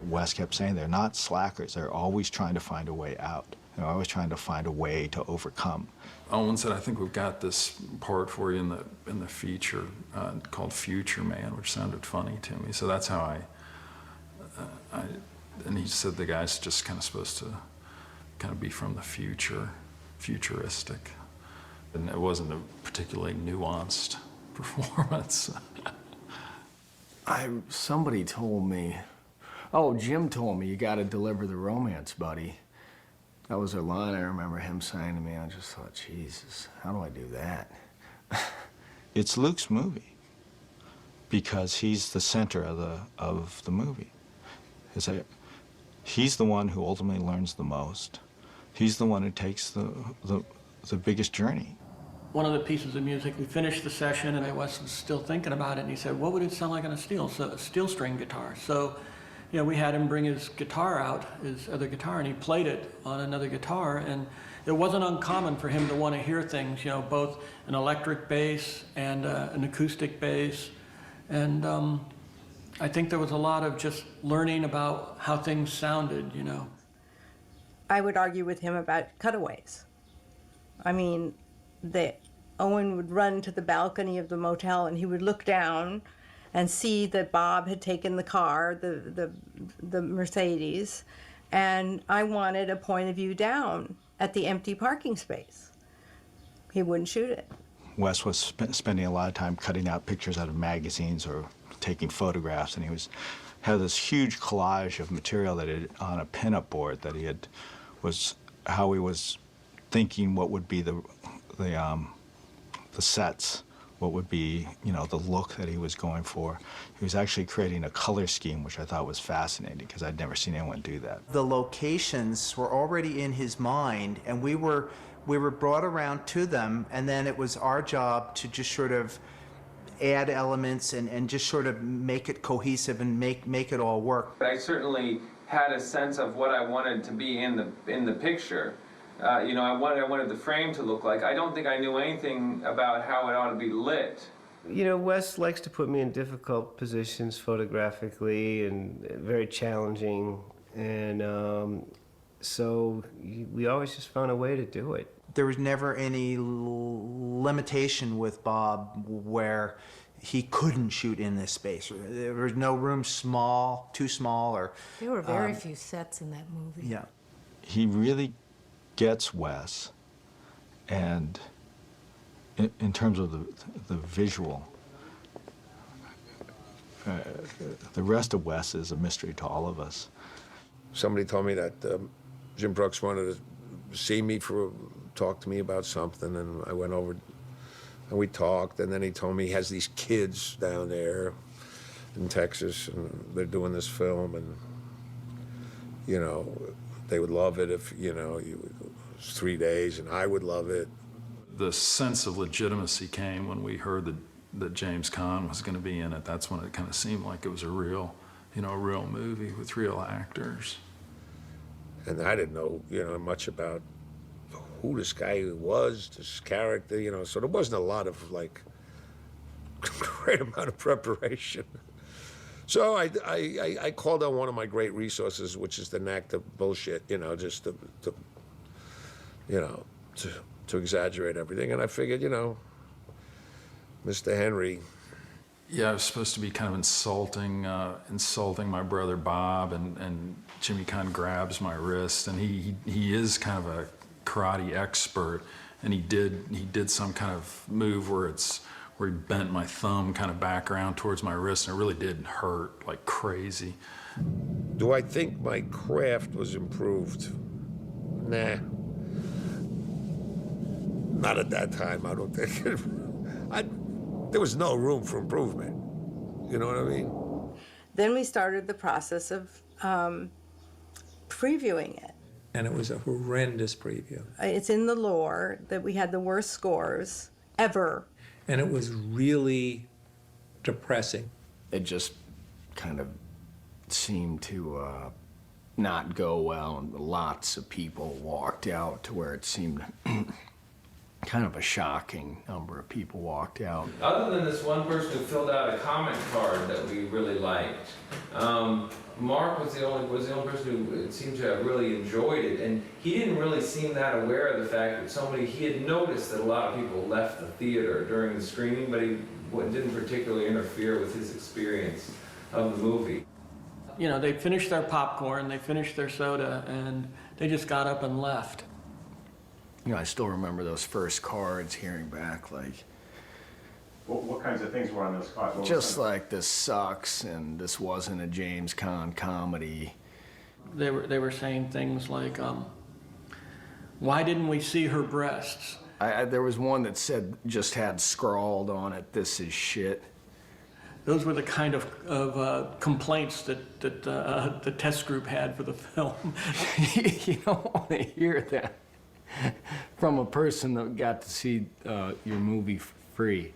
Wes kept saying they're not slackers. They're always trying to find a way out. They're always trying to find a way to overcome. Owen said, "I think we've got this part for you in the feature called Future Man," which sounded funny to me. So that's how and he said the guy's just kind of supposed to kind of be from the future, futuristic. And it wasn't a particularly nuanced performance. Somebody told me, oh, Jim told me, you got to deliver the romance, buddy. That was a line I remember him saying to me. I just thought, Jesus, how do I do that? It's Luke's movie because he's the center of the movie. He's the one who ultimately learns the most. He's the one who takes the biggest journey. One of the pieces of music, we finished the session and I was still thinking about it, and he said, what would it sound like on a steel string guitar? So, we had him bring his guitar out, his other guitar, and he played it on another guitar, and it wasn't uncommon for him to want to hear things, both an electric bass and an acoustic bass. And I think there was a lot of just learning about how things sounded, I would argue with him about cutaways. I mean, Owen would run to the balcony of the motel and he would look down and see that Bob had taken the car, the Mercedes, and I wanted a point of view down at the empty parking space. He wouldn't shoot it. Wes was spending a lot of time cutting out pictures out of magazines or taking photographs, and he had this huge collage of material that on a pinup board that was how he was thinking what would be the sets, what would be the look that he was going for. He was actually creating a color scheme, which I thought was fascinating because I'd never seen anyone do that. The locations were already in his mind, and we were brought around to them, and then it was our job to just sort of add elements and just sort of make it cohesive and make it all work. I certainly had a sense of what I wanted to be in the picture. I wanted the frame to look like. I don't think I knew anything about how it ought to be lit. Wes likes to put me in difficult positions photographically and very challenging, and so we always just found a way to do it. There was never any limitation with Bob where he couldn't shoot in this space. There was no room too small, or... There were very few sets in that movie. Yeah. He really gets Wes, and in terms of the visual, the rest of Wes is a mystery to all of us. Somebody told me that Jim Brooks wanted to see me talk to me about something, and I went over and we talked, and then he told me he has these kids down there in Texas and they're doing this film, and they would love it if it was 3 days, and I would love it. The sense of legitimacy came when we heard that James Caan was going to be in it. That's when it kind of seemed like it was a real movie with real actors. And I didn't know much about who this guy was, this character, so there wasn't a lot of great amount of preparation. So I called on one of my great resources, which is the knack to bullshit, just to exaggerate everything. And I figured, Mr. Henry. Yeah, I was supposed to be kind of insulting my brother Bob, and Jimmy kind of grabs my wrist, and he is kind of a karate expert, and he did some kind of move where he bent my thumb kind of back around towards my wrist, and it really did hurt like crazy. Do I think my craft was improved? Nah. Not at that time, I don't think. There was no room for improvement. You know what I mean? Then we started the process of previewing it. And it was a horrendous preview. It's in the lore that we had the worst scores ever. And it was really depressing. It just kind of seemed to not go well, and lots of people walked out to where it seemed kind of a shocking number of people walked out. Other than this one person who filled out a comment card that we really liked, Mark was the only person who it seemed to have really enjoyed it, and he didn't really seem that aware of the fact that he had noticed that a lot of people left the theater during the screening, but he didn't particularly interfere with his experience of the movie. You know, they finished their popcorn, they finished their soda, and they just got up and left. You know, I still remember those first cards, hearing back like, What kinds of things were on those cards? just like, this sucks, and this wasn't a James Caan comedy. They were saying things like, why didn't we see her breasts? There was one that just had scrawled on it, "This is shit." Those were the kind of complaints that the test group had for the film. You don't want to hear that from a person that got to see your movie free.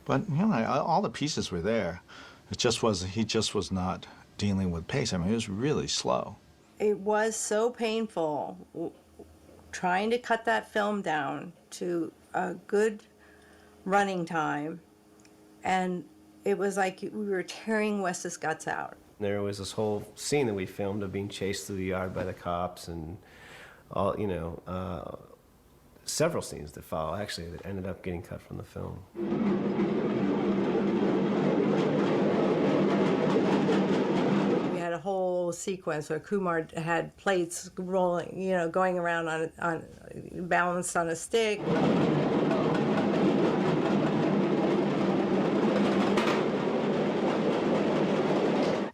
But you know, all the pieces were there. He just was not dealing with pace. I mean, it was really slow. It was so painful trying to cut that film down to a good running time, and it was like we were tearing Wes's guts out. There was this whole scene that we filmed of being chased through the yard by the cops, and all, you know, several scenes that follow, actually, that ended up getting cut from the film. We had a whole sequence where Kumar had plates rolling, you know, going around on balanced on a stick.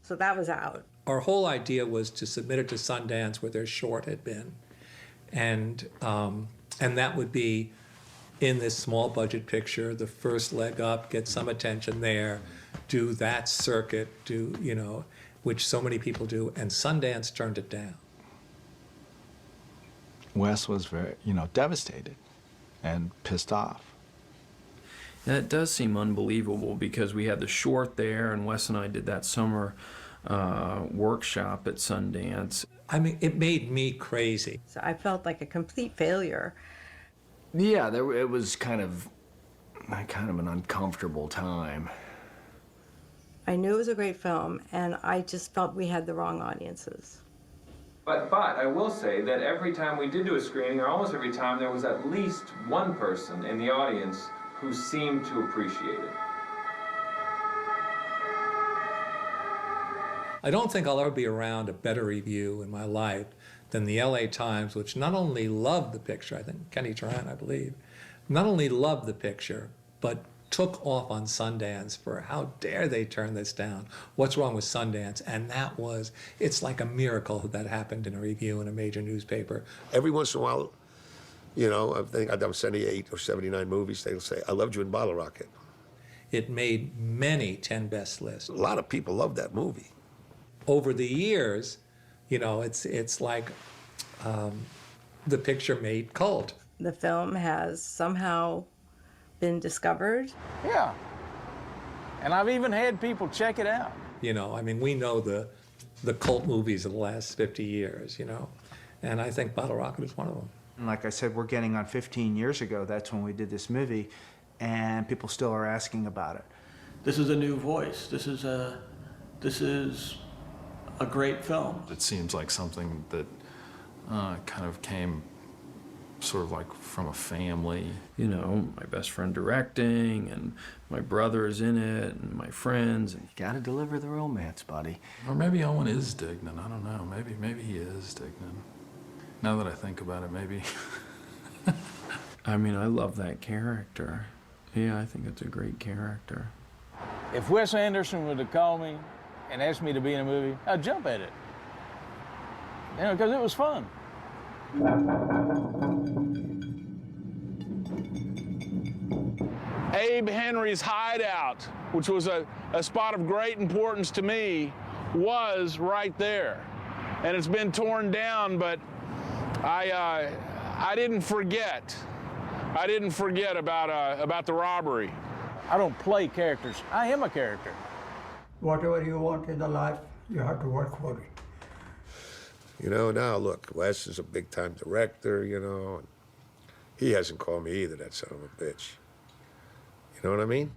So that was out. Our whole idea was to submit it to Sundance where their short had been. And that would be in this small budget picture, the first leg up, get some attention there, do that circuit, you know, which so many people do, and Sundance turned it down. Wes was very, devastated and pissed off. That does seem unbelievable because we had the short there, and Wes and I did that summer workshop at Sundance. I mean, it made me crazy. So I felt like a complete failure. Yeah, it was kind of an uncomfortable time. I knew it was a great film, and I just felt we had the wrong audiences. But I will say that every time we did do a screening, or almost every time, there was at least one person in the audience who seemed to appreciate it. I don't think I'll ever be around a better review in my life than the LA Times, which not only loved the picture, I think Kenny Tarrant, I believe, not only loved the picture, but took off on Sundance for how dare they turn this down? What's wrong with Sundance? And it's like a miracle that happened in a review in a major newspaper. Every once in a while, I think I've done 78 or 79 movies, they'll say, I loved you in Bottle Rocket. It made many 10 best lists. A lot of people love that movie. Over the years, it's like the picture made cult. The film has somehow been discovered. Yeah. And I've even had people check it out. We know the cult movies of the last 50 years, and I think Bottle Rocket is one of them. And like I said, we're getting on 15 years ago. That's when we did this movie, and people still are asking about it. This is a new voice. This is a great film. It seems like something that kind of came sort of like from a family. My best friend directing, and my brother is in it, and my friends. You gotta deliver the romance, buddy. Or maybe Owen is Dignan. I don't know. Maybe he is Dignan. Now that I think about it, maybe. I mean, I love that character. Yeah, I think it's a great character. If Wes Anderson would have called me and asked me to be in a movie, I'd jump at it. Because it was fun. Abe Henry's hideout, which was a spot of great importance to me, was right there. And it's been torn down, but I didn't forget. I didn't forget about the robbery. I don't play characters. I am a character. Whatever you want in the life, you have to work for it. Now look, Wes is a big-time director, and He hasn't called me either, that son of a bitch. You know what I mean?